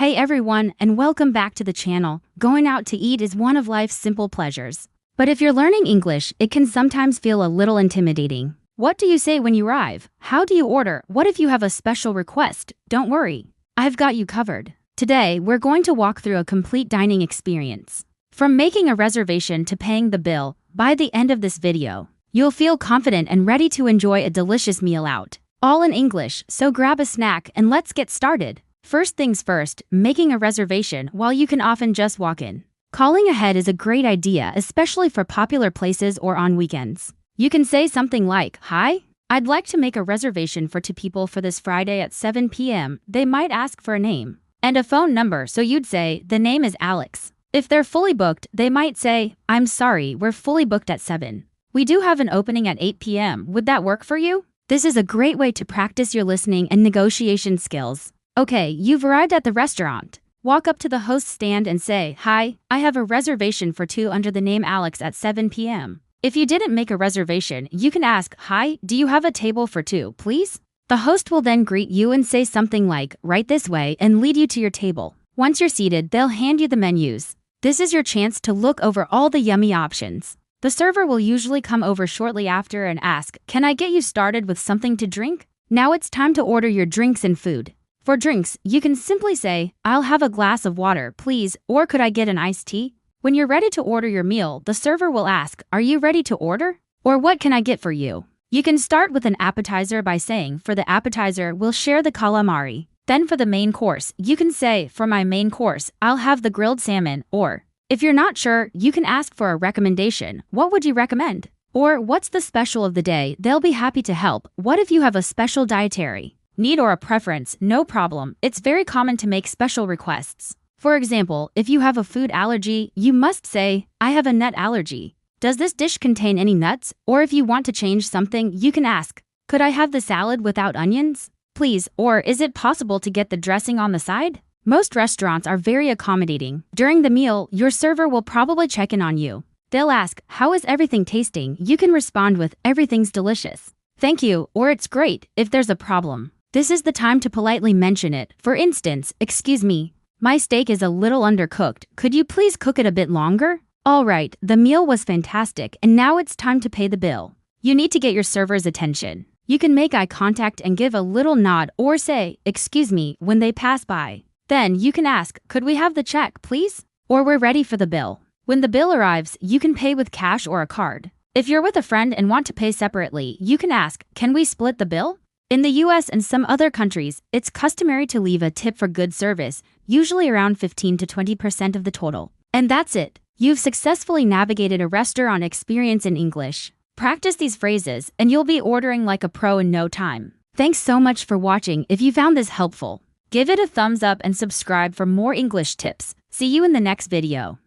Hey everyone, and welcome back to the channel. Going out to eat is one of life's simple pleasures. But if you're learning English, it can sometimes feel a little intimidating. What do you say when you arrive? How do you order? What if you have a special request? Don't worry, I've got you covered. Today, we're going to walk through a complete dining experience. From making a reservation to paying the bill, by the end of this video, you'll feel confident and ready to enjoy a delicious meal out. All in English, so grab a snack and let's get started. First things first, making a reservation while you can often just walk in. Calling ahead is a great idea, especially for popular places or on weekends. You can say something like, "Hi, I'd like to make a reservation for 2 people for this Friday at 7 p.m. They might ask for a name and a phone number, so you'd say, "The name is Alex." If they're fully booked, they might say, "I'm sorry, we're fully booked at 7. We do have an opening at 8 p.m. Would that work for you?" This is a great way to practice your listening and negotiation skills. Okay, you've arrived at the restaurant. Walk up to the host's stand and say, "Hi, I have a reservation for 2 under the name Alex at 7 p.m. If you didn't make a reservation, you can ask, "Hi, do you have a table for 2, please?" The host will then greet you and say something like, "Right this way," and lead you to your table. Once you're seated, they'll hand you the menus. This is your chance to look over all the yummy options. The server will usually come over shortly after and ask, "Can I get you started with something to drink?" Now it's time to order your drinks and food. For drinks, you can simply say, "I'll have a glass of water, please," or "Could I get an iced tea?" When you're ready to order your meal, the server will ask, "Are you ready to order?" Or "What can I get for you?" You can start with an appetizer by saying, "For the appetizer, we'll share the calamari." Then for the main course, you can say, "For my main course, I'll have the grilled salmon," or if you're not sure, you can ask for a recommendation. "What would you recommend?" Or "What's the special of the day?" They'll be happy to help. What if you have a special dietary need or a preference? No problem. It's very common to make special requests. For example, if you have a food allergy, you must say, "I have a nut allergy. Does this dish contain any nuts?" Or if you want to change something, you can ask, "Could I have the salad without onions, please?" Or "Is it possible to get the dressing on the side?" Most restaurants are very accommodating. During the meal, your server will probably check in on you. They'll ask, "How is everything tasting?" You can respond with, "Everything's delicious. Thank you," or "It's great," if there's a problem. This is the time to politely mention it. For instance, "Excuse me, my steak is a little undercooked. Could you please cook it a bit longer?" All right, the meal was fantastic, and now it's time to pay the bill. You need to get your server's attention. You can make eye contact and give a little nod or say, "Excuse me," when they pass by. Then you can ask, "Could we have the check, please?" Or "We're ready for the bill." When the bill arrives, you can pay with cash or a card. If you're with a friend and want to pay separately, you can ask, "Can we split the bill?" In the US and some other countries, it's customary to leave a tip for good service, usually around 15 to 20% of the total. And that's it. You've successfully navigated a restaurant experience in English. Practice these phrases, and you'll be ordering like a pro in no time. Thanks so much for watching. If you found this helpful, give it a thumbs up and subscribe for more English tips. See you in the next video.